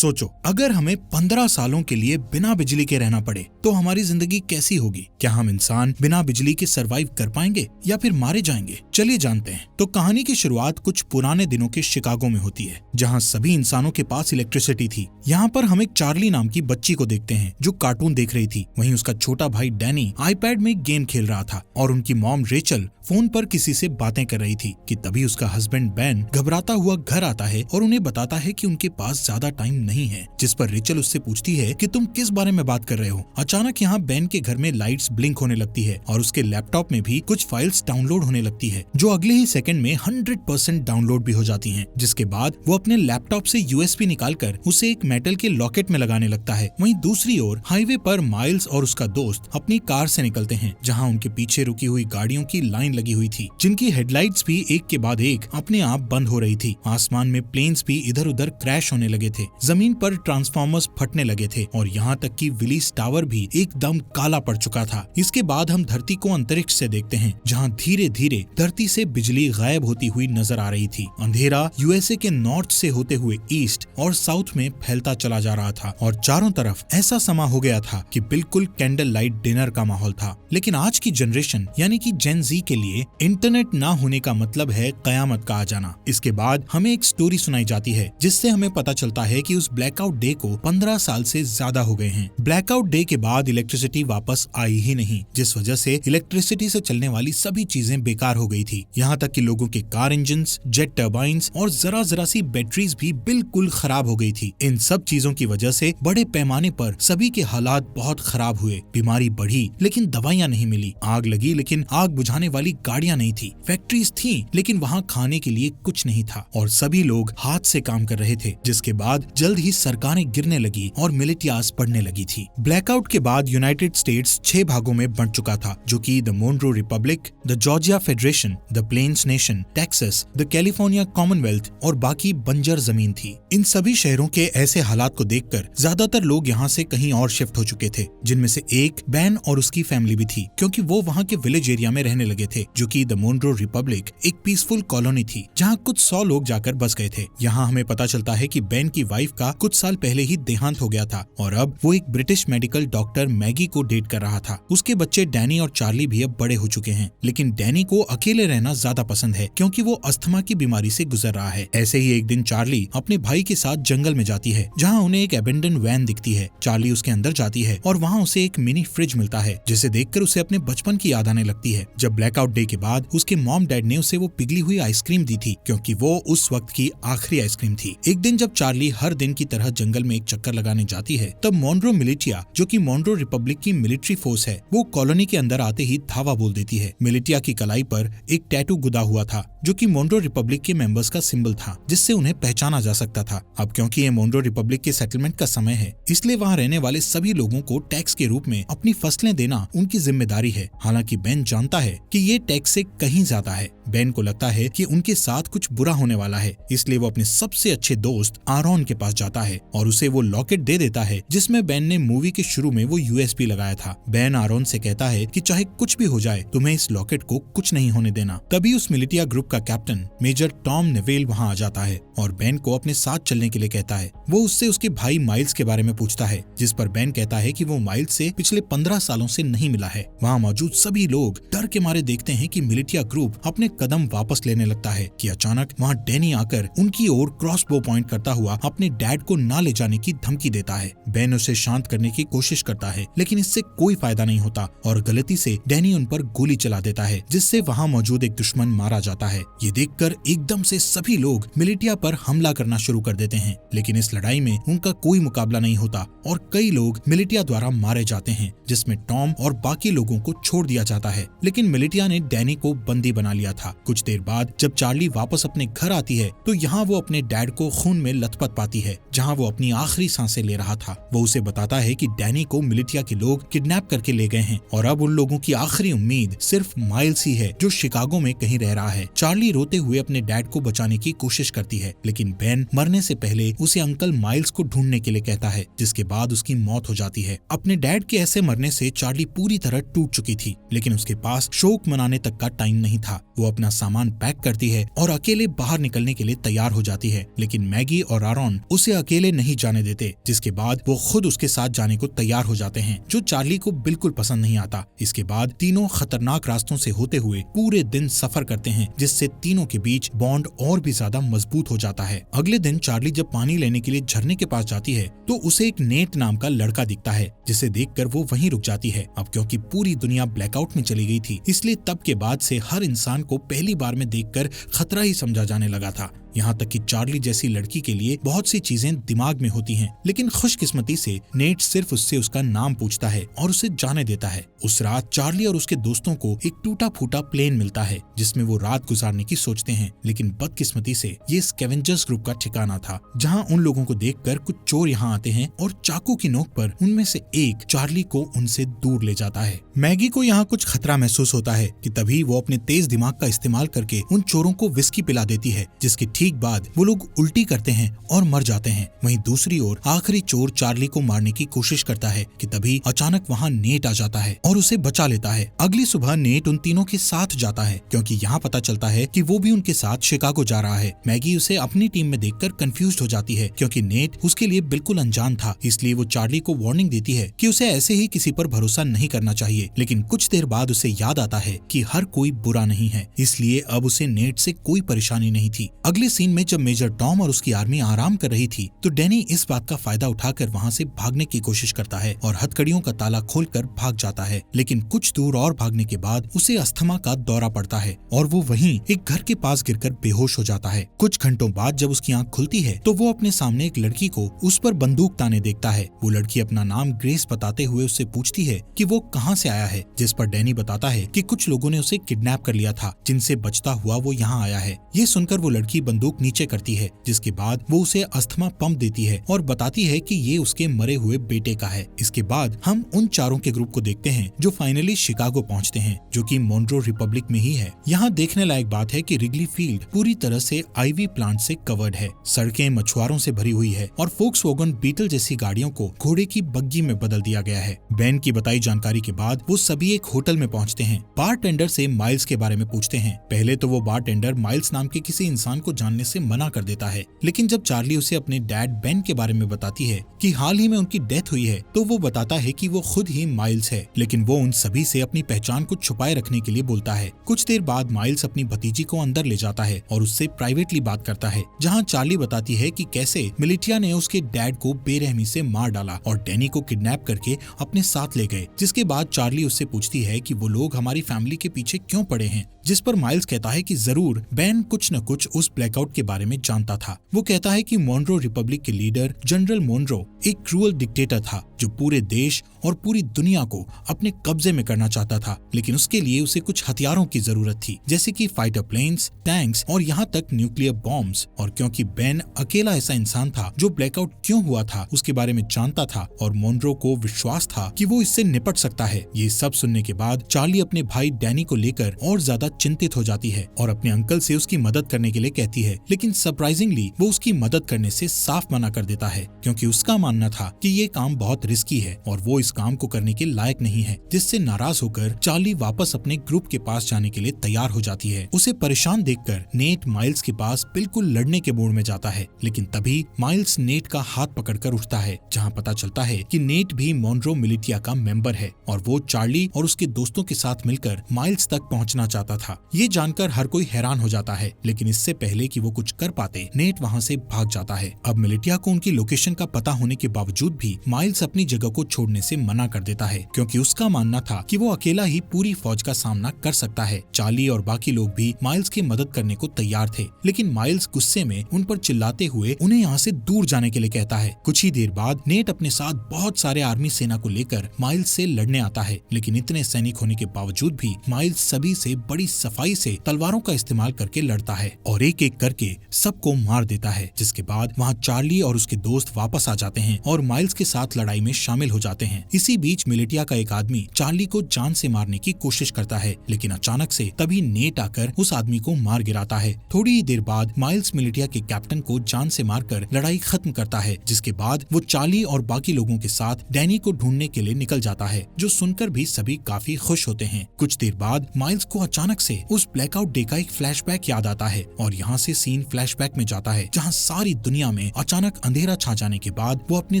सोचो, अगर हमें 15 सालों के लिए बिना बिजली के रहना पड़े तो हमारी जिंदगी कैसी होगी। क्या हम इंसान बिना बिजली के सरवाइव कर पाएंगे या फिर मारे जाएंगे? चलिए जानते हैं। तो कहानी की शुरुआत कुछ पुराने दिनों के शिकागो में होती है, जहाँ सभी इंसानों के पास इलेक्ट्रिसिटी थी। यहाँ पर हम एक चार्ली नाम की बच्ची को देखते हैं जो कार्टून देख रही थी। वहीं उसका छोटा भाई डैनी आईपैड में गेम खेल रहा था और उनकी मॉम रेचल फोन पर किसी से बातें कर रही थी कि तभी उसका हस्बैंड बेन घबराता हुआ घर आता है और उन्हें बताता है कि उनके पास ज्यादा टाइम नहीं है। जिस पर रेचल उससे पूछती है कि तुम किस बारे में बात कर रहे हो। अचानक यहाँ बेन के घर में लाइट्स ब्लिंक होने लगती है और उसके लैपटॉप में भी कुछ फाइल्स डाउनलोड होने लगती है जो अगले ही सेकंड में 100% डाउनलोड भी हो जाती हैं। जिसके बाद वो अपने लैपटॉप से यूएसबी निकालकर उसे एक मेटल के लॉकेट में लगाने लगता है। वहीं दूसरी ओर हाईवे पर माइल्स और उसका दोस्त अपनी कार से निकलते हैं, जहाँ उनके पीछे रुकी हुई गाड़ियों की लाइन लगी हुई थी, जिनकी हेडलाइट्स भी एक के बाद एक अपने आप बंद हो रही थी। आसमान में प्लेन्स भी इधर उधर क्रैश होने लगे थे, जमीन पर ट्रांसफार्मर्स फटने लगे थे और यहाँ तक कि विलीस टावर भी एकदम काला पड़ चुका था। इसके बाद हम धरती को अंतरिक्ष से देखते हैं, जहाँ धीरे धीरे धरती से बिजली गायब होती हुई नजर आ रही थी। अंधेरा यूएसए के नॉर्थ से होते हुए ईस्ट और साउथ में फैलता चला जा रहा था और चारों तरफ ऐसा समा हो गया था कि बिल्कुल कैंडल लाइट डिनर का माहौल था। लेकिन आज की जनरेशन यानी कि जेन जी के लिए इंटरनेट ना होने का मतलब है कयामत का आ जाना। इसके बाद हमें एक स्टोरी सुनाई जाती है जिससे हमें पता चलता है कि उस ब्लैकआउट डे को 15 साल से ज्यादा हो गए हैं। ब्लैकआउट डे के बाद इलेक्ट्रिसिटी वापस आई ही नहीं, जिस वजह से इलेक्ट्रिसिटी से चलने वाली सभी चीजें बेकार हो गई थी। यहाँ तक कि लोगों के कार इंजन्स, जेट टर्बाइंस और जरा सी बैटरीज भी बिल्कुल खराब हो गई थी। इन सब चीजों की वजह से बड़े पैमाने पर सभी के हालात बहुत खराब हुए। बीमारी बढ़ी लेकिन दवाइयाँ नहीं मिली, आग लगी लेकिन आग बुझाने वाली गाड़ियाँ नहीं थी, फैक्ट्रीज थी लेकिन वहाँ खाने के लिए कुछ नहीं था और सभी लोग हाथ से काम कर रहे थे। जिसके बाद जल्द ही सरकारें गिरने लगी और मिलिटियाज बढ़ने लगी थी। ब्लैकआउट के बाद यूनाइटेड स्टेट्स 6 भागों में बंट चुका था, जो कि the Monroe Republic, the Georgia Federation, the Plains Nation, Texas, the California Commonwealth और बाकी बंजर जमीन थी। इन सभी शहरों के ऐसे हालात को देखकर ज्यादातर लोग यहाँ से कहीं और शिफ्ट हो चुके थे, जिनमें से एक बैन और उसकी फैमिली भी थी, क्योंकि वो वहाँ के विलेज एरिया में रहने लगे थे, जो कि द मोनरो रिपब्लिक एक पीसफुल कॉलोनी थी जहाँ कुछ 100 लोग जाकर बस गए थे। यहाँ हमें पता चलता है कि बेन की वाइफ का कुछ साल पहले ही देहांत हो गया था और अब वो एक ब्रिटिश मेडिकल डॉक्टर मैगी को डेट कर रहा था। उसके बच्चे डैनी और चार्ली भी अब बड़े हो चुके हैं, लेकिन डैनी को अकेले रहना ज्यादा पसंद है क्योंकि वो अस्थमा की बीमारी से गुजर रहा है। ऐसे ही एक दिन चार्ली अपने भाई के साथ जंगल में जाती है, जहाँ उन्हें एक एबेंडन वैन दिखती है। चार्ली उसके अंदर जाती है और वहाँ उसे एक मिनी फ्रिज मिलता है, जिसे देखकर उसे अपने बचपन की याद आने लगती है, जब ब्लैकआउट डे के बाद उसके मॉम डैड ने उसे वो पिघली हुई आइसक्रीम दी थी, क्योंकि वो उस वक्त की आखिरी आइसक्रीम थी। एक दिन जब चार्ली हर दिन की तरह जंगल में एक चक्कर लगाने जाती है, तब मोनरो मिलिटिया, जो कि मोनरो रिपब्लिक की मिलिट्री फोर्स है, वो कॉलोनी के अंदर आते ही धावा बोल देती है। मिलिटिया की कलाई पर एक टैटू गुदा हुआ था, जो कि मोनरो रिपब्लिक के मेंबर्स का सिंबल था, जिससे उन्हें पहचाना जा सकता था। अब क्योंकि ये मोनरो रिपब्लिक के सेटलमेंट का समय है, इसलिए वहाँ रहने वाले सभी लोगों को टैक्स के रूप में अपनी फसलें देना उनकी जिम्मेदारी है। हालांकि बेन जानता है कि ये टैक्स से कहीं ज्यादा है। बेन को लगता है कि उनके साथ कुछ बुरा होने वाला है, इसलिए वो अपने सबसे अच्छे दोस्त आरोन के पास जाता है और उसे वो लॉकेट दे देता है जिसमें बेन ने मूवी के शुरू में वो यूएसबी लगाया था। बेन आरोन से कहता है कि चाहे कुछ भी हो जाए, तुम्हें इस लॉकेट को कुछ नहीं होने देना। तभी उस मिलिटिया ग्रुप का कैप्टन मेजर टॉम नेवेल वहाँ आ जाता है और बेन को अपने साथ चलने के लिए कहता है। वो उससे उसके भाई माइल्स के बारे में पूछता है, जिस पर बेन कहता है कि वो माइल्स से पिछले 15 सालों से नहीं मिला है। वहाँ मौजूद सभी लोग डर के मारे देखते हैं कि मिलिटिया ग्रुप अपने कदम वापस लेने लगता है कि अचानक वहाँ डैनी आकर उनकी ओर क्रॉसबो पॉइंट करता हुआ अपने डैड को ना ले जाने की धमकी देता है। बेन उसे शांत करने की कोशिश करता है, लेकिन इससे कोई फायदा नहीं होता और गलती से डैनी उन पर गोली चला देता है, जिससे वहाँ मौजूद एक दुश्मन मारा जाता है। ये देखकर एकदम से सभी लोग मिलिटिया पर हमला करना शुरू कर देते हैं, लेकिन इस लड़ाई में उनका कोई मुकाबला नहीं होता और कई लोग मिलिटिया द्वारा मारे जाते हैं, जिसमें टॉम और बाकी लोगों को छोड़ दिया जाता है। लेकिन मिलिटिया ने डैनी को बंदी बना लिया था। कुछ देर बाद जब चार्ली वापस अपने घर आती है, तो यहाँ वो अपने डैड को खून में लथपथ पाती है, जहाँ वो अपनी आखिरी सांसें ले रहा था। वो उसे बताता है कि डैनी को मिलिटिया के लोग किडनैप करके ले गए हैं और अब उन लोगों की आखिरी उम्मीद सिर्फ माइल्स ही है, जो शिकागो में कहीं रह रहा है। चार्ली रोते हुए अपने डैड को बचाने की कोशिश करती है, लेकिन बेन मरने से पहले उसे अंकल माइल्स को ढूंढने के लिए कहता है, जिसके बाद उसकी मौत हो जाती है। अपने डैड के ऐसे मरने से चार्ली पूरी तरह टूट चुकी थी, लेकिन उसके पास शोक मनाने तक का टाइम नहीं था। वो अपना सामान पैक करती है और अकेले बाहर निकलने के लिए तैयार हो जाती है, लेकिन मैगी और आरॉन उसे अकेले नहीं जाने देते, जिसके बाद वो खुद उसके साथ जाने को तैयार हो जाते हैं, जो चार्ली को बिल्कुल पसंद नहीं आता। इसके बाद तीनों खतरनाक रास्तों से होते हुए पूरे दिन सफर करते हैं, जिससे तीनों के बीच बॉन्ड और भी ज्यादा मजबूत हो जाता है। अगले दिन चार्ली जब पानी लेने के लिए झरने के पास जाती है तो उसे एक नेट नाम का लड़का दिखता है, जिसे देखकर वो वहीं रुक जाती है। अब क्योंकि पूरी दुनिया ब्लैकआउट में चली गई थी, इसलिए तब के बाद से हर इंसान को पहली बार में देखकर खतरा ही समझा जाने लगा था। यहाँ तक कि चार्ली जैसी लड़की के लिए बहुत सी चीजें दिमाग में होती हैं, लेकिन खुशकिस्मती से नेट सिर्फ उससे उसका नाम पूछता है और उसे जाने देता है। उस रात चार्ली और उसके दोस्तों को एक टूटा फूटा प्लेन मिलता है, जिसमें वो रात गुजारने की सोचते हैं, लेकिन बदकिस्मती से ये स्कैवेंजर्स ग्रुप का ठिकाना था, जहाँ उन लोगों को देखकर कुछ चोर यहाँ आते हैं और चाकू की नोक पर उनमें से एक चार्ली को उनसे दूर ले जाता है। मैगी को यहाँ कुछ खतरा महसूस होता है कि तभी वो अपने तेज दिमाग का इस्तेमाल करके उन चोरों को विस्की पिला देती है, जिसके ठीक बाद वो लोग उल्टी करते हैं और मर जाते हैं। वहीं दूसरी ओर आखिरी चोर चार्ली को मारने की कोशिश करता है कि तभी अचानक वहाँ नेट आ जाता है और उसे बचा लेता है। अगली सुबह नेट उन तीनों के साथ जाता है, क्योंकि यहाँ पता चलता है कि वो भी उनके साथ शिकागो जा रहा है। मैगी उसे अपनी टीम में देखकर कंफ्यूज्ड हो जाती है, क्योंकि नेट उसके लिए बिल्कुल अनजान था। इसलिए वो चार्ली को वार्निंग देती है कि उसे ऐसे ही किसी पर भरोसा नहीं करना चाहिए, लेकिन कुछ देर बाद उसे याद आता है कि हर कोई बुरा नहीं है, इसलिए अब उसे नेट से कोई परेशानी नहीं थी। अगले सीन में जब मेजर टॉम और उसकी आर्मी आराम कर रही थी तो डैनी इस बात का फायदा उठाकर वहाँ से भागने की कोशिश करता है और हथकड़ियों का ताला खोलकर भाग जाता है, लेकिन कुछ दूर और भागने के बाद उसे अस्थमा का दौरा पड़ता है और वो वहीं एक घर के पास गिरकर बेहोश हो जाता है। कुछ घंटों बाद जब उसकी आंख खुलती है तो वो अपने सामने एक लड़की को उस पर बंदूक ताने देखता है। वो लड़की अपना नाम ग्रेस बताते हुए उससे पूछती है कि वो कहाँ से आया है, जिस पर डैनी बताता है कि कुछ लोगों ने उसे किडनैप कर लिया था, जिनसे बचता हुआ वो यहाँ आया है। ये सुनकर वो लड़की बंदूक नीचे करती है, जिसके बाद वो उसे अस्थमा पंप देती है और बताती है कि ये उसके मरे हुए बेटे का है। इसके बाद हम उन चारों के ग्रुप को देखते हैं जो फाइनली शिकागो पहुंचते हैं, जो कि मोन्ट्रो रिपब्लिक में ही है। यहाँ देखने लायक बात है कि रिगली फील्ड पूरी तरह से आईवी प्लांट से कवर्ड है, सड़कें मछुआरों से भरी हुई है और फोक्सवैगन बीटल जैसी गाड़ियों को घोड़े की बग्गी में बदल दिया गया है। बेन की बताई जानकारी के बाद वो सभी एक होटल में पहुंचते हैं। बारटेंडर से माइल्स के बारे में पूछते हैं। पहले तो वो बारटेंडर माइल्स नाम के किसी इंसान को जानने से मना कर देता है, लेकिन जब चार्ली उसे अपने डैड बेन के बारे में बताती है कि हाल ही में उनकी डेथ हुई है, तो वो बताता है कि वो खुद ही माइल्स है, लेकिन वो उन सभी से अपनी पहचान को छुपाए रखने के लिए बोलता है। कुछ देर बाद माइल्स अपनी भतीजी को अंदर ले जाता है और उससे प्राइवेटली बात करता है, जहाँ चार्ली बताती है कि कैसे मिलिटिया ने उसके डैड को बेरहमी से मार डाला और डैनी को किडनैप करके अपने साथ ले गए। जिसके बाद चार्ली उससे पूछती है कि वो लोग हमारी फैमिली के पीछे क्यों पड़े हैं, जिस पर माइल्स कहता है कि जरूर बेन कुछ न कुछ उस ब्लैकआउट के बारे में जानता था। वो कहता है कि मोन्ट्रो रिपब्लिक के लीडर जनरल मोन्ट्रो एक क्रूअल डिक्टेटर था, जो पूरे देश और पूरी दुनिया को अपने कब्जे में करना चाहता था, लेकिन उसके लिए उसे कुछ हथियारों की जरूरत थी, जैसे कि फाइटर प्लेन्स, टैंक्स और यहाँ तक न्यूक्लियर बॉम्ब्स। और क्योंकि बेन अकेला ऐसा इंसान था जो ब्लैकआउट क्यों हुआ था उसके बारे में जानता था और मोन्ट्रो को विश्वास था कि वो इससे निपट सकता है। ये सब सुनने के बाद चार्ली अपने भाई डैनी को लेकर और ज्यादा चिंतित हो जाती है और अपने अंकल से उसकी मदद करने के लिए कहती है, लेकिन सरप्राइजिंगली वो उसकी मदद करने से साफ मना कर देता है, क्योंकि उसका मानना था कि ये काम बहुत रिस्की है और वो इस काम को करने के लायक नहीं है। जिससे नाराज होकर चार्ली वापस अपने ग्रुप के पास जाने के लिए तैयार हो जाती है। उसे परेशान देखकर नेट माइल्स के पास बिल्कुल लड़ने के मूड में जाता है, लेकिन तभी माइल्स नेट का हाथ पकड़कर उठता है, जहाँ पता चलता है कि नेट भी मोन्ट्रो मिलिटिया का मेंबर है और वो चार्ली और उसके दोस्तों के साथ मिलकर माइल्स तक पहुँचना चाहता था। ये जानकर हर कोई हैरान हो जाता है, लेकिन इससे पहले कि वो कुछ कर पाते नेट वहाँ से भाग जाता है। अब मिलिटिया को उनकी लोकेशन का पता होने के बावजूद भी माइल्स अपनी जगह को छोड़ने से मना कर देता है, क्योंकि उसका मानना था कि वो अकेला ही पूरी फौज का सामना कर सकता है। चार्ली और बाकी लोग भी माइल्स की मदद करने को तैयार थे, लेकिन माइल्स गुस्से में उन पर चिल्लाते हुए उन्हें यहाँ से दूर जाने के लिए कहता है। कुछ ही देर बाद नेट अपने साथ बहुत सारे आर्मी सेना को लेकर माइल्स से लड़ने आता है, लेकिन इतने सैनिक होने के बावजूद भी माइल्स सभी से बड़ी सफाई से तलवारों का इस्तेमाल करके लड़ता है और एक एक करके सबको मार देता है। जिसके बाद वहाँ चार्ली और उसके दोस्त वापस आ जाते हैं और माइल्स के साथ लड़ाई में में शामिल हो जाते हैं। इसी बीच मिलिटिया का एक आदमी चार्ली को जान से मारने की कोशिश करता है, लेकिन अचानक से तभी नेट आकर उस आदमी को मार गिराता है। थोड़ी ही देर बाद माइल्स मिलिटिया के कैप्टन को जान से मारकर लड़ाई खत्म करता है, जिसके बाद वो चार्ली और बाकी लोगों के साथ डैनी को ढूंढने के लिए निकल जाता है, जो सुनकर भी सभी काफी खुश होते हैं। कुछ देर बाद माइल्स को अचानक से उस ब्लैकआउट डे का एक फ्लैशबैक याद आता है और यहाँ से सीन फ्लैशबैक में जाता है, जहाँ सारी दुनिया में अचानक अंधेरा छा जाने के बाद वो अपने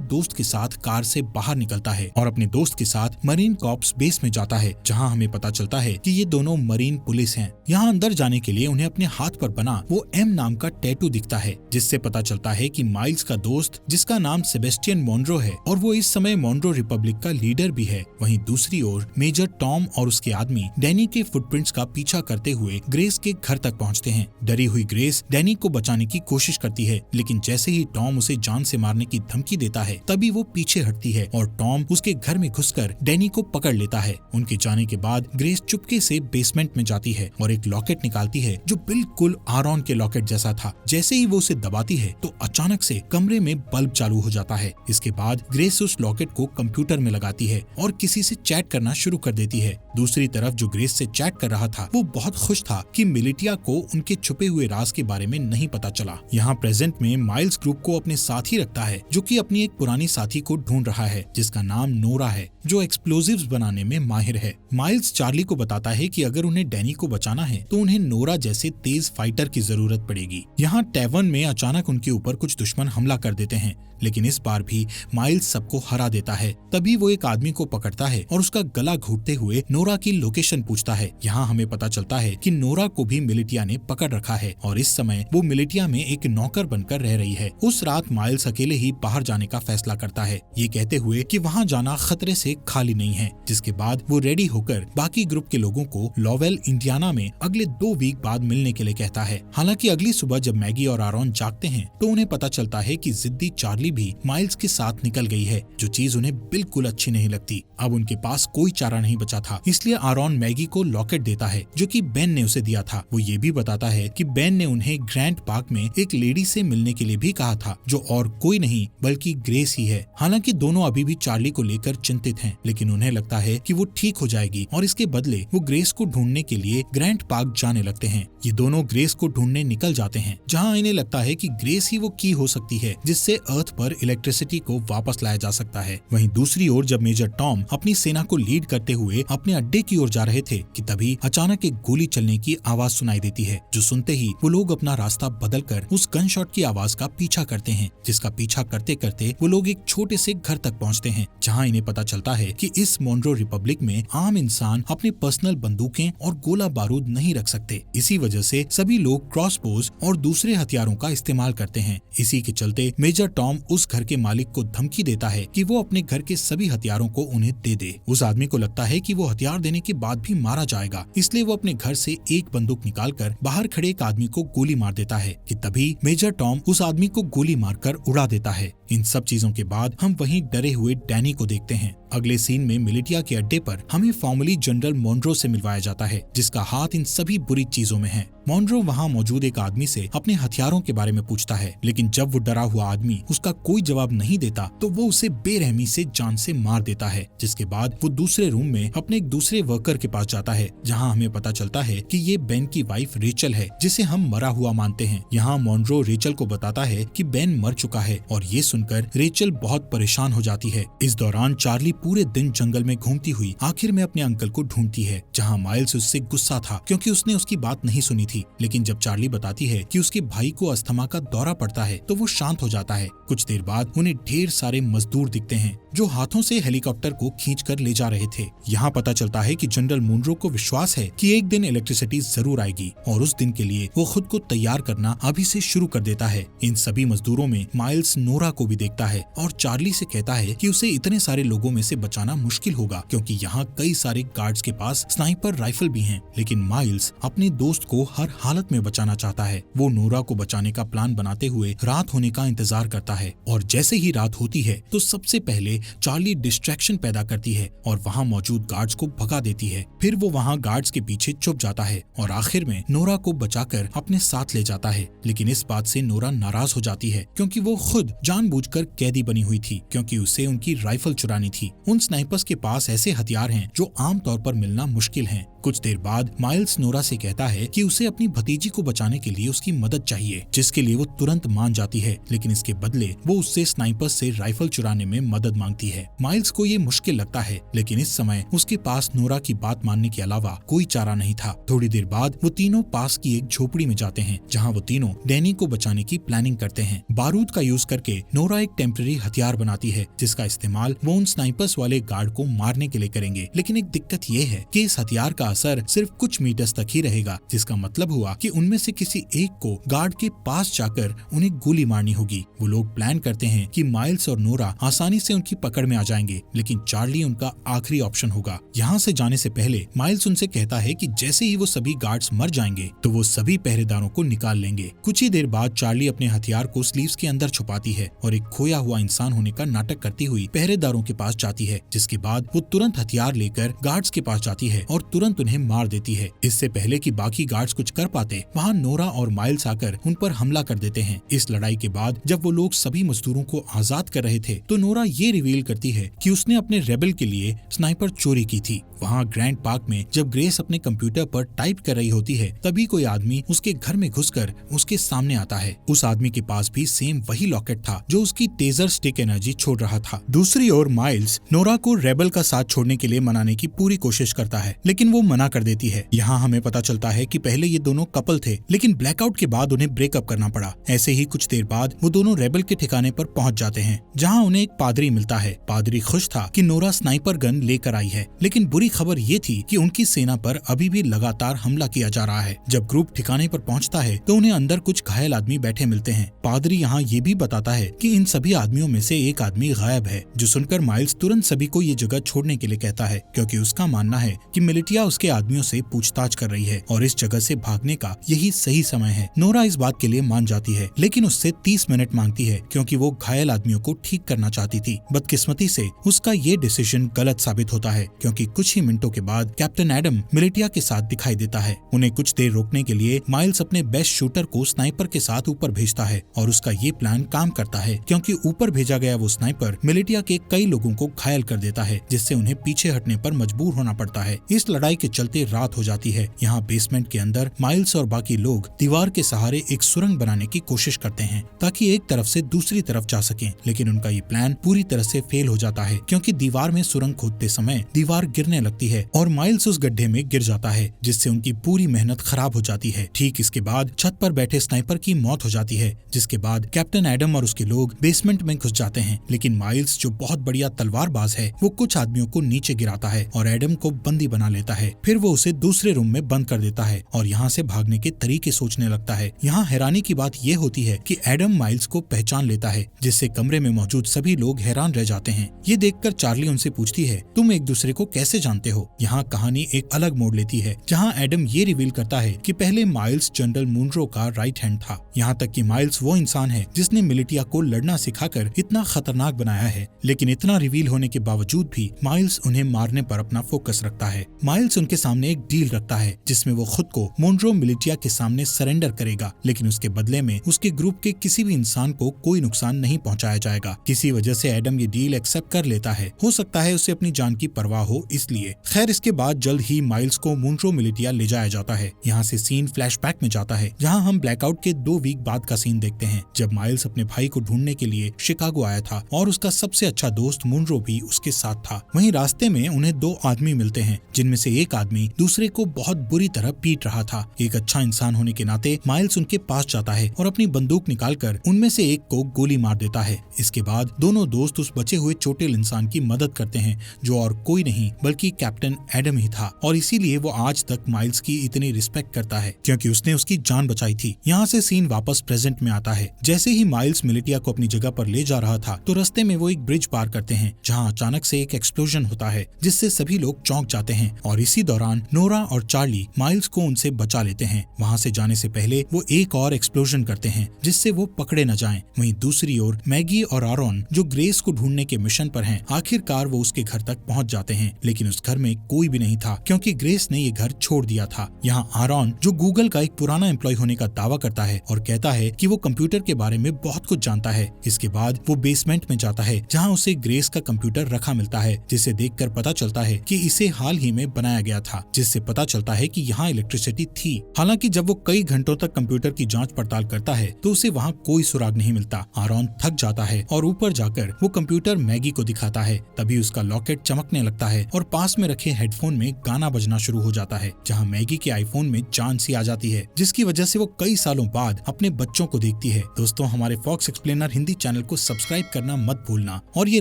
दोस्त के साथ कार से बाहर निकलता है और अपने दोस्त के साथ मरीन कॉर्प्स बेस में जाता है, जहाँ हमें पता चलता है कि ये दोनों मरीन पुलिस हैं। यहाँ अंदर जाने के लिए उन्हें अपने हाथ पर बना वो एम नाम का टैटू दिखता है, जिससे पता चलता है कि माइल्स का दोस्त, जिसका नाम सेबेस्टियन मॉन्रो है और वो इस समय मॉन्रो रिपब्लिक का लीडर भी है। वहीं दूसरी ओर मेजर टॉम और उसके आदमी डैनी के फुटप्रिंट्स का पीछा करते हुए ग्रेस के घर तक पहुँचते हैं। डरी हुई ग्रेस डैनी को बचाने की कोशिश करती है, लेकिन जैसे ही टॉम उसे जान से मारने की धमकी देता है तभी वो पीछे हटती है और टॉम उसके घर में घुसकर डैनी को पकड़ लेता है। उनके जाने के बाद ग्रेस चुपके से बेसमेंट में जाती है और एक लॉकेट निकालती है जो बिल्कुल आरॉन के लॉकेट जैसा था। जैसे ही वो उसे दबाती है तो अचानक से कमरे में बल्ब चालू हो जाता है। इसके बाद ग्रेस उस लॉकेट को कंप्यूटर में लगाती है और किसी से चैट करना शुरू कर देती है। दूसरी तरफ जो ग्रेस से चैट कर रहा था वो बहुत खुश था कि मिलिटिया को उनके छुपे हुए राज के बारे में नहीं पता चला। यहाँ प्रेजेंट में माइल्स ग्रुप को अपने साथ ही रखता है, जो कि अपनी एक पुरानी साथी को ढूंढ रहा है जिसका नाम नोरा है, जो एक्सप्लोजिव्स बनाने में माहिर है। माइल्स चार्ली को बताता है कि अगर उन्हें डैनी को बचाना है तो उन्हें नोरा जैसे तेज फाइटर की जरूरत पड़ेगी। यहाँ टैवर्न में अचानक उनके ऊपर कुछ दुश्मन हमला कर देते हैं, लेकिन इस बार भी माइल्स सबको हरा देता है। तभी वो एक आदमी को पकड़ता है और उसका गला घोटते हुए नोरा की लोकेशन पूछता है। यहाँ हमें पता चलता है कि नोरा को भी मिलिटिया ने पकड़ रखा है और इस समय वो मिलिटिया में एक नौकर बनकर रह रही है। उस रात माइल्स अकेले ही बाहर जाने का फैसला करता है, ये कहते हुए कि वहाँ जाना खतरे से खाली नहीं है। जिसके बाद वो रेडी होकर बाकी ग्रुप के लोगों को लॉवेल इंडियाना में अगले 2 वीक बाद मिलने के लिए कहता है। हालांकि अगली सुबह जब मैगी और आरॉन जागते हैं तो उन्हें पता चलता है कि जिद्दी चार्ली भी माइल्स के साथ निकल गई है, जो चीज उन्हें बिल्कुल अच्छी नहीं लगती। अब उनके पास कोई चारा नहीं बचा था, इसलिए आरॉन मैगी को लॉकेट देता है जो कि बेन ने उसे दिया था। वो ये भी बताता है कि बेन ने उन्हें ग्रैंड पार्क में एक लेडी से मिलने के लिए भी कहा था, जो और कोई नहीं बल्कि ग्रेस ही है। हालांकि दोनों अभी भी चार्ली को लेकर चिंतित हैं, लेकिन उन्हें लगता है कि वो ठीक हो जाएगी और इसके बदले वो ग्रेस को ढूंढने के लिए ग्रैंड पार्क जाने लगते हैं। ये दोनों ग्रेस को ढूंढने निकल जाते हैं, जहाँ इन्हें लगता है कि ग्रेस ही वो की हो सकती है जिससे अर्थ पर इलेक्ट्रिसिटी को वापस लाया जा सकता है। वहीं दूसरी ओर जब मेजर टॉम अपनी सेना को लीड करते हुए अपने अड्डे की ओर जा रहे थे कि तभी अचानक एक गोली चलने की आवाज सुनाई देती है, जो सुनते ही वो लोग अपना रास्ता बदलकर उस गन शॉट की आवाज का पीछा करते हैं, जिसका पीछा करते करते वो लोग एक छोटे से घर तक पहुंचते हैं, जहां इन्हें पता चलता है कि इस मॉन्रो रिपब्लिक में आम इंसान अपने पर्सनल बंदूकें और गोला बारूद नहीं रख सकते। इसी वजह से सभी लोग क्रॉसबोज और दूसरे हथियारों का इस्तेमाल करते हैं। इसी के चलते मेजर टॉम उस घर के मालिक को धमकी देता है कि वो अपने घर के सभी हथियारों को उन्हें दे दे। उस आदमी को लगता है कि वो हथियार देने के बाद भी मारा जाएगा, इसलिए वो अपने घर से एक बंदूक निकालकर बाहर खड़े एक आदमी को गोली मार देता है कि तभी मेजर टॉम उस आदमी को गोली मारकर उड़ा देता है। इन सब चीजों के बाद हम वहीं डरे हुए डैनी को देखते हैं। अगले सीन में मिलिटिया के अड्डे पर हमें फॉर्मली जनरल मॉन्रो से मिलवाया जाता है, जिसका हाथ इन सभी बुरी चीजों में है। मॉन्रो वहाँ मौजूद एक आदमी से अपने हथियारों के बारे में पूछता है, लेकिन जब वो डरा हुआ आदमी उसका कोई जवाब नहीं देता तो वो उसे बेरहमी से जान से मार देता है। जिसके बाद वो दूसरे रूम में अपने एक दूसरे वर्कर के पास जाता है, जहाँ हमें पता चलता है कि ये बेन की वाइफ रेचल है, जिसे हम मरा हुआ मानते हैं। यहाँ मॉन्रो रेचल को बताता है कि बेन मर चुका है और ये सुनकर रेचल बहुत परेशान हो जाती है। इस दौरान चार्ली पूरे दिन जंगल में घूमती हुई आखिर में अपने अंकल को ढूंढती है, जहाँ माइल्स उससे गुस्सा था क्योंकि उसने उसकी बात नहीं सुनी थी। लेकिन जब चार्ली बताती है कि उसके भाई को अस्थमा का दौरा पड़ता है तो वो शांत हो जाता है। कुछ देर बाद उन्हें ढेर सारे मजदूर दिखते हैं जो हाथों से हेलीकॉप्टर को खींचकर ले जा रहे थे। यहाँ पता चलता है कि जनरल मॉन्रो को विश्वास है कि एक दिन इलेक्ट्रिसिटी जरूर आएगी और उस दिन के लिए वो खुद को तैयार करना अभी से शुरू कर देता है। इन सभी मजदूरों में माइल्स नोरा को भी देखता है और चार्ली से कहता है कि उसे इतने सारे लोगों में से बचाना मुश्किल होगा क्योंकि यहाँ कई सारे गार्ड्स के पास स्नाइपर राइफल भी हैं। लेकिन माइल्स अपने दोस्त को हर हालत में बचाना चाहता है। वो नोरा को बचाने का प्लान बनाते हुए रात होने का इंतजार करता है और जैसे ही रात होती है तो सबसे पहले लिए चार्ली डिस्ट्रैक्शन पैदा करती है और वहाँ मौजूद गार्ड्स को भगा देती है। फिर वो वहाँ गार्ड्स के पीछे छुप जाता है और आखिर में नोरा को बचाकर अपने साथ ले जाता है। लेकिन इस बात से नोरा नाराज हो जाती है क्योंकि वो खुद जानबूझकर कैदी बनी हुई थी, क्योंकि उसे उनकी राइफल चुरानी थी। उन स्नाइपर्स के पास ऐसे हथियार हैं जो आमतौर पर मिलना मुश्किल हैं। कुछ देर बाद माइल्स नोरा से कहता है कि उसे अपनी भतीजी को बचाने के लिए उसकी मदद चाहिए, जिसके लिए वो तुरंत मान जाती है। लेकिन इसके बदले वो उससे स्नाइपर्स से राइफल चुराने में मदद मांगती है। माइल्स को ये मुश्किल लगता है, लेकिन इस समय उसके पास नोरा की बात मानने के अलावा कोई चारा नहीं था। थोड़ी देर बाद वो तीनों पास की एक झोपड़ी में जाते हैं, जहाँ वो तीनों डैनी को बचाने की प्लानिंग करते हैं। बारूद का यूज करके नोरा एक टेम्पररी हथियार बनाती है, जिसका इस्तेमाल वो उन स्नाइपर्स वाले गार्ड को मारने के लिए करेंगे। लेकिन एक दिक्कत ये है कि इस हथियार का असर सिर्फ कुछ मीटर्स तक ही रहेगा, जिसका मतलब हुआ कि उनमें से किसी एक को गार्ड के पास जाकर उन्हें गोली मारनी होगी। वो लोग प्लान करते हैं कि माइल्स और नोरा आसानी से उनकी पकड़ में आ जाएंगे, लेकिन चार्ली उनका आखिरी ऑप्शन होगा। यहाँ से जाने से पहले माइल्स उनसे कहता है कि जैसे ही वो सभी गार्ड्स मर जाएंगे तो वो सभी पहरेदारों को निकाल लेंगे। कुछ ही देर बाद चार्ली अपने हथियार को स्लीव्स के अंदर छुपाती है और एक खोया हुआ इंसान होने का नाटक करती हुई पहरेदारों के पास जाती है, जिसके बाद वो तुरंत हथियार लेकर गार्ड्स के पास जाती है और तुरंत उन्हें मार देती है। इससे पहले कि बाकी गार्ड्स कुछ कर पाते, वहाँ नोरा और माइल्स आकर उन पर हमला कर देते हैं। इस लड़ाई के बाद जब वो लोग सभी मजदूरों को आजाद कर रहे थे तो नोरा ये रिवील करती है कि उसने अपने रेबल के लिए स्नाइपर चोरी की थी। वहाँ ग्रैंड पार्क में जब ग्रेस अपने कंप्यूटर पर टाइप कर रही होती है, तभी कोई आदमी उसके घर में घुसकर उसके सामने आता है। उस आदमी के पास भी सेम वही लॉकेट था जो उसकी टेजर स्टिक एनर्जी छोड़ रहा था। दूसरी ओर माइल्स नोरा को रेबल का साथ छोड़ने के लिए मनाने की पूरी कोशिश करता है, लेकिन वो मना कर देती है। यहाँ हमें पता चलता है कि पहले ये दोनों कपल थे, लेकिन ब्लैकआउट के बाद उन्हें ब्रेकअप करना पड़ा। ऐसे ही कुछ देर बाद वो दोनों रेबल के ठिकाने पर पहुंच जाते हैं, जहाँ उन्हें एक पादरी मिलता है। पादरी खुश था कि नोरा स्नाइपर गन लेकर आई है, लेकिन बुरी खबर ये थी कि उनकी सेना पर अभी भी लगातार हमला किया जा रहा है। जब ग्रुप ठिकाने पर पहुंचता है तो उन्हें अंदर कुछ घायल आदमी बैठे मिलते हैं। पादरी यहाँ ये भी बताता है कि इन सभी आदमियों में से एक आदमी गायब है, जो सुनकर माइल्स तुरंत सभी को ये जगह छोड़ने के लिए कहता है, क्योंकि उसका मानना है कि मिलिटिया उसके आदमियों से पूछताछ कर रही है और इस जगह से भागने का यही सही समय है। नोरा इस बात के लिए मान जाती है, लेकिन उससे 30 मिनट मांगती है, क्योंकि वो घायल आदमियों को ठीक करना चाहती थी। बदकिस्मती से उसका ये डिसीजन गलत साबित होता है, क्योंकि कुछ ही मिनटों के बाद कैप्टन एडम मिलिटिया के साथ दिखाई देता है। उन्हें कुछ देर रोकने के लिए माइल्स अपने बेस्ट शूटर को स्नाइपर के साथ ऊपर भेजता है और उसका ये प्लान काम करता है, क्योंकि ऊपर भेजा गया वो स्नाइपर मिलिटिया के कई लोगों को घायल कर देता है, जिससे उन्हें पीछे हटने पर मजबूर होना पड़ता है। इस लड़ाई के चलते रात हो जाती है। यहाँ बेसमेंट के अंदर माइल्स और बाकी लोग दीवार के सहारे एक सुरंग बनाने की कोशिश करते हैं ताकि एक तरफ से दूसरी तरफ जा सकें, लेकिन उनका ये प्लान पूरी तरह से फेल हो जाता है, क्योंकि दीवार में सुरंग खोदते समय दीवार गिरने लगती है और माइल्स उस गड्ढे में गिर जाता है, जिससे उनकी पूरी मेहनत खराब हो जाती है। ठीक इसके बाद छत पर बैठे स्नाइपर की मौत हो जाती है, जिसके बाद कैप्टन एडम और उसके लोग बेसमेंट में घुस जाते हैं। लेकिन माइल्स, जो बहुत बढ़िया तलवारबाज है, वो कुछ आदमियों को नीचे गिराता है और एडम को बंदी बना लेता है। फिर वो उसे दूसरे रूम में बंद कर देता है और यहाँ से भागने के तरीके सोचने लगता है। यहाँ हैरानी की बात यह होती है कि एडम माइल्स को पहचान लेता है, जिससे कमरे में मौजूद सभी लोग हैरान रह जाते हैं। ये देखकर चार्ली उनसे पूछती है, तुम एक दूसरे को कैसे जानते हो? यहाँ कहानी एक अलग मोड़ लेती है, जहाँ एडम ये रिवील करता है कि पहले माइल्स जनरल मुनरो का राइट हैंड था। यहाँ तक कि माइल्स वो इंसान है जिसने मिलिटिया को लड़ना सिखाकर इतना खतरनाक बनाया है। लेकिन इतना रिवील होने के बावजूद भी माइल्स उन्हें मारने पर अपना फोकस रखता है। माइल्स उनके सामने एक डील रखता है, जिसमें वो खुद को मुनरो मिलिटिया के सामने सरेंडर करेगा, लेकिन उसके बदले में उसके ग्रुप के किसी भी इंसान को कोई नुकसान नहीं पहुंचाया जाएगा। किसी वजह से एडम ये डील एक्सेप्ट कर लेता है। हो सकता है उसे अपनी जान की परवाह हो इसलिए। खैर, इसके बाद जल्द ही माइल्स को मुनरो मिलिटिया ले जाया जाता है। यहाँ से सीन फ्लैशबैक में जाता है, जहाँ हम ब्लैकआउट के 2 वीक बाद का सीन देखते हैं, जब माइल्स अपने भाई को ढूंढने के लिए शिकागो आया था और उसका सबसे अच्छा दोस्त मुनरो भी उसके साथ था। वहीं रास्ते में उन्हें 2 आदमी मिलते हैं, जिनमें से एक आदमी दूसरे को बहुत बुरी तरह पीट रहा था। एक अच्छा इंसान होने के नाते माइल्स उनके पास जाता है और अपनी बंदूक निकालकर उनमें से एक को गोली मार देता है। इसके बाद दोनों दोस्त उस बचे हुए चोटिल इंसान की मदद करते हैं, जो और कोई नहीं बल्कि कैप्टन एडम ही था, और इसीलिए वो आज तक माइल्स की इतनी रिस्पेक्ट करता है, क्योंकि उसने उसकी जान बचाई थी। यहाँ से सीन वापस प्रेजेंट में आता है। जैसे ही माइल्स मिलिटिया को अपनी जगह पर ले जा रहा था, तो रास्ते में वो एक ब्रिज पार करते हैं, जहाँ अचानक से एक एक्सप्लोजन होता है, जिससे सभी लोग चौंक जाते हैं और इसी इसी दौरान नोरा और चार्ली माइल्स को उनसे बचा लेते हैं। वहाँ से जाने से पहले वो एक और एक्सप्लोजन करते हैं जिससे वो पकड़े न जाएं। वहीं दूसरी ओर मैगी और आरॉन जो ग्रेस को ढूंढने के मिशन पर हैं, आखिरकार वो उसके घर तक पहुँच जाते हैं, लेकिन उस घर में कोई भी नहीं था क्योंकि ग्रेस ने ये घर छोड़ दिया था। यहाँ आरॉन जो गूगल का एक पुराना एम्प्लॉय होने का दावा करता है और कहता है कि वो कंप्यूटर के बारे में बहुत कुछ जानता है। इसके बाद वो बेसमेंट में जाता है जहाँ उसे ग्रेस का कंप्यूटर रखा मिलता है, जिसे देखकर पता चलता है कि इसे हाल ही में बनाया गया था, जिससे पता चलता है कि यहाँ इलेक्ट्रिसिटी थी। हालांकि जब वो कई घंटों तक कंप्यूटर की जांच पड़ताल करता है तो उसे वहाँ कोई सुराग नहीं मिलता। आरॉन थक जाता है और ऊपर जाकर वो कंप्यूटर मैगी को दिखाता है। तभी उसका लॉकेट चमकने लगता है और पास में रखे हेडफोन में गाना बजना शुरू हो जाता है, जहाँ मैगी के आईफोन में जान सी आ जाती है, जिसकी वजह से वो कई सालों बाद अपने बच्चों को देखती है। दोस्तों, हमारे फॉक्स एक्सप्लेनर हिंदी चैनल को सब्सक्राइब करना मत भूलना। और ये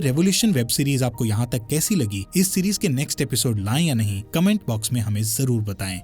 रेवोल्यूशन वेब सीरीज आपको यहाँ तक कैसी लगी, इस सीरीज के नेक्स्ट एपिसोड लाएं या नहीं, कमेंट बॉक्स में हमें जरूर बताएं।